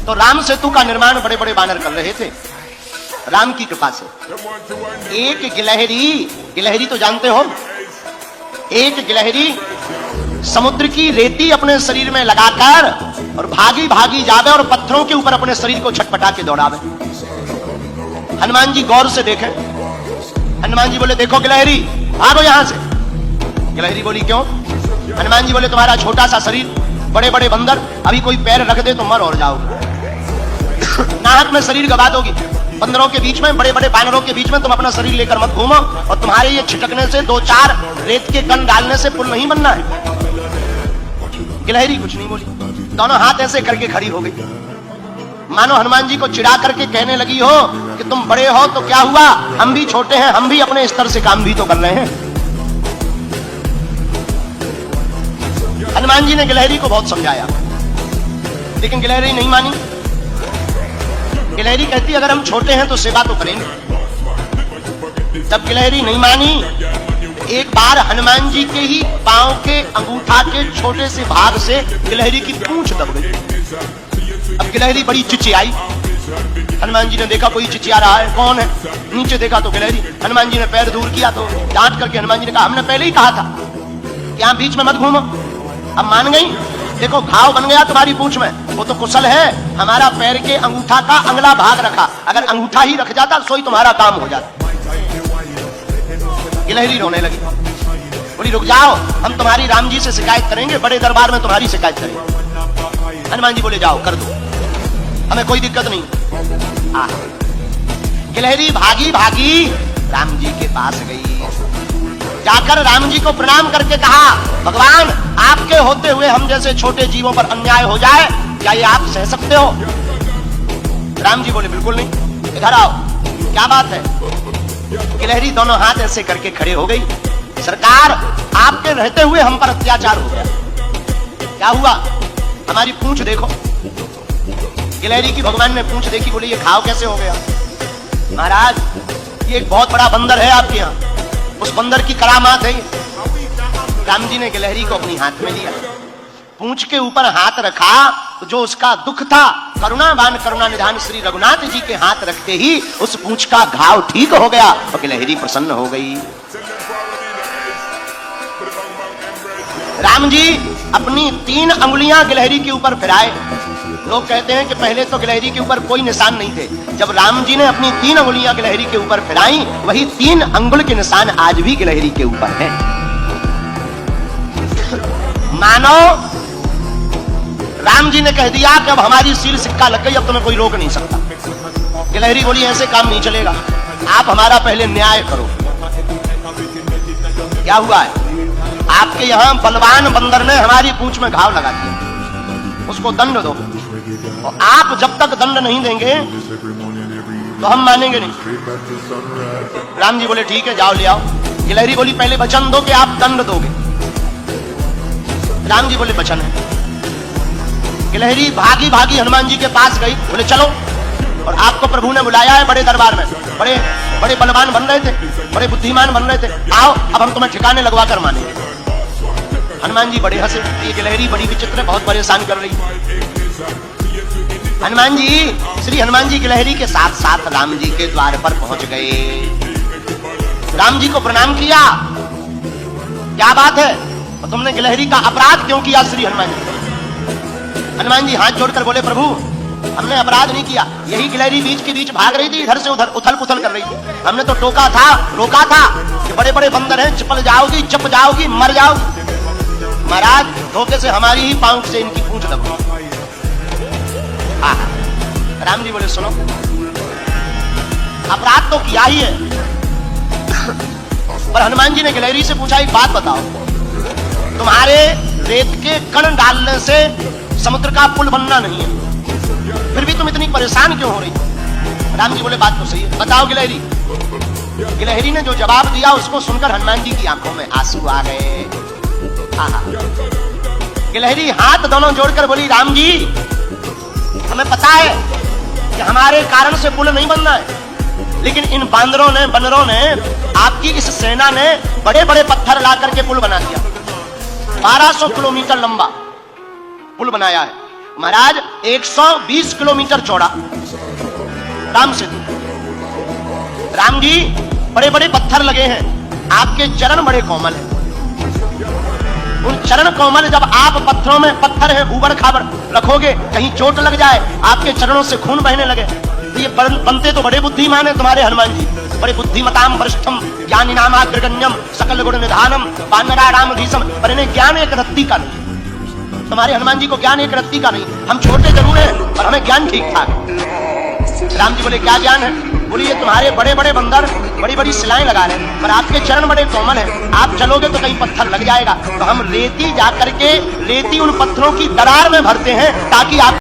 तो राम सेतु का निर्माण बड़े बड़े बानर कर रहे थे राम की कृपा से। एक गिलहरी तो जानते हो, एक गिलहरी समुद्र की रेती अपने शरीर में लगाकर और भागी भागी जावे और पत्थरों के ऊपर अपने शरीर को छटपटा के दौड़ावे। हनुमान जी गौर से देखें, हनुमान जी बोले देखो गिलहरी भागो यहां से। गिलहरी बोली क्यों? हनुमान जी बोले तुम्हारा छोटा सा शरीर, बड़े बड़े बंदर, अभी कोई पैर रख दे तो मर और जाओगे, नाहक में शरीर गवा दोगी। बंदरों के बीच में, बड़े बड़े बानरों के बीच में तुम अपना शरीर लेकर मत घूमो, और तुम्हारे ये छिटकने से, दो चार रेत के कण डालने से पुल नहीं बनना है। गिलहरी कुछ नहीं बोली, दोनों हाथ ऐसे करके खड़ी हो गई, मानो हनुमान जी को चिढ़ा करके कहने लगी हो कि तुम बड़े हो तो क्या हुआ, हम भी छोटे हैं, हम भी अपने स्तर से काम भी तो कर रहे हैं। हनुमान जी ने गिलहरी को बहुत समझाया, लेकिन गिलहरी नहीं मानी। गिलहरी कहती अगर हम छोटे हैं तो सेवा तो करेंगे। तब गिलहरी नहीं मानी। एक बार हनुमान जी के ही पांव के अंगूठा के छोटे से भाग से गिलहरी की पूंछ दब गई। अब गिलहरी बड़ी चिचियाई। हनुमान जी ने देखा कोई चिचिया रहा है, कौन है? नीचे देखा तो गिलहरी। हनुमान जी ने पैर दूर किया तो डांट करके हनुमान जी ने कहा हमने पहले ही कहा था कि यहाँ बीच में मत घूमो। अब मान गई, देखो घाव बन गया तुम्हारी पूंछ में, वो तो कुशल है, हमारा पैर के अंगूठा का अगला भाग रखा, अगर अंगूठा ही रख जाता सोई तुम्हारा काम हो जाता। गिलहरी रोने लगी, बोली रुक जाओ, हम तुम्हारी राम जी से शिकायत करेंगे, बड़े दरबार में तुम्हारी शिकायत करेंगे। हनुमान जी बोले जाओ कर दो, हमें कोई दिक्कत नहीं। गिलहरी भागी भागी राम जी के पास गई, जाकर राम जी को प्रणाम करके कहा भगवान आपके होते हुए हम जैसे छोटे जीवों पर अन्याय हो जाए, क्या ये आप सह सकते हो? राम जी बोले बिल्कुल नहीं, इधर आओ, क्या बात है? गिलहरी दोनों हाथ ऐसे करके खड़े हो गई, सरकार आपके रहते हुए हम पर अत्याचार हो गया। क्या हुआ? हमारी पूंछ देखो। गिलहरी की भगवान ने पूंछ देखी, बोले ये घाव कैसे हो गया? महाराज ये एक बहुत बड़ा बंदर है आपके यहाँ, उस बंदर की करामात है। राम जी ने गिलहरी को अपनी हाथ में लिया, पूंछ के ऊपर हाथ रखा तो जो उसका दुख था, करुणावान करुणा निधान श्री रघुनाथ जी के हाथ रखते ही उस पूंछ का घाव ठीक हो गया और गिलहरी प्रसन्न हो गई। राम जी अपनी 3 अंगुलियां गिलहरी के ऊपर फिराए। लोग कहते हैं कि पहले तो गिलहरी के ऊपर कोई निशान नहीं थे, जब राम जी ने अपनी 3 अंगुलियां गिलहरी के ऊपर फिराई, वही 3 अंगुल के निशान आज भी गिलहरी के ऊपर हैं। मानो राम जी ने कह दिया कि अब हमारी सील सिक्का लग गई, अब तुम्हें कोई रोक नहीं सकता। गिलहरी बोली ऐसे काम नहीं चलेगा, आप हमारा पहले न्याय करो। क्या हुआ है? आपके यहाँ बलवान बंदर ने हमारी पूंछ में घाव लगा दिया, उसको दंड दो, और आप जब तक दंड नहीं देंगे तो हम मानेंगे नहीं। राम जी बोले ठीक है जाओ ले आओ। गिलहरी बोली पहले वचन दो कि आप दंड दोगे। राम जी बोले वचन है। गिलहरी भागी भागी हनुमान जी के पास गई, बोले चलो, और आपको प्रभु ने बुलाया है बड़े दरबार में, बड़े बड़े बलवान बन रहे थे, बड़े बुद्धिमान बन रहे थे, आओ अब हम तुम्हें ठिकाने लगवा कर मानेंगे। हनुमान जी बड़े हंसे, ये गिलहरी बड़ी विचित्र, बहुत परेशान कर रही। हनुमान जी, श्री हनुमान जी गिलहरी के साथ साथ राम जी के द्वार पर पहुंच गए। राम जी को प्रणाम किया, क्या बात है, और तुमने गिलहरी का अपराध क्यों किया? श्री हनुमान जी, हनुमान जी हाथ जोड़कर बोले प्रभु हमने अपराध नहीं किया, यही गिलहरी बीच के बीच भाग रही थी, इधर से उधर उथल पुथल कर रही थी, हमने तो टोका था, रोका था कि बड़े बड़े बंदर हैं, चिपक जाओगी, चप जाओगी, मर जाओगी। महाराज धोखे से हमारी ही पांव से इनकी पूंछ दबो। राम जी बोले सुनो, अपराध तो किया ही है, पर हनुमान जी ने गिलहरी से पूछा एक बात बताओ, तुम्हारे रेत के कण डालने से समुद्र का पुल बनना नहीं है, फिर भी तुम इतनी परेशान क्यों हो रही? राम जी बोले बात तो सही है, बताओ गिलहरी। गिलहरी ने जो जवाब दिया उसको सुनकर हनुमान जी की आंखों में आंसू आ गए। गिलहरी हाथ दोनों जोड़कर बोली राम जी हमें पता है कि हमारे कारण से पुल नहीं बनना है, लेकिन इन बंदरों ने आपकी इस सेना ने बड़े बड़े पत्थर ला करके पुल बना दिया, 1200 किलोमीटर लंबा पुल बनाया है, महाराज 120 किलोमीटर चौड़ा राम सेतु। राम जी बड़े बड़े पत्थर लगे हैं, आपके चरण बड़े कोमल हैं। उन चरण कोमल जब आप पत्थरों में, पत्थर है उबड़ खाबड़, रखोगे कहीं चोट लग जाए, आपके चरणों से खून बहने लगे, तो ये बनते तो बड़े बुद्धिमान है तुम्हारे हनुमान जी, बड़े बुद्धिमताम वरिष्ठम ज्ञानिनाम अग्रगण्यम सकल गुण निधानम वानराणाम धीसम, पर इन्हें ज्ञान एक रत्ती का नहीं। तुम्हारे हनुमान जी को ज्ञान एक रत्ती का नहीं। हम छोटे जरूर हैं पर हमें ज्ञान ठीक ठाक। राम जी बोले क्या ज्ञान है? बोले ये तुम्हारे बड़े बड़े बंदर बड़ी बड़ी सिलाएं लगा रहे हैं, पर आपके चरण बड़े कोमल हैं, आप चलोगे तो कहीं पत्थर लग जाएगा। तो हम रेती जाकर के रेती उन पत्थरों की दरार में भरते हैं ताकि आप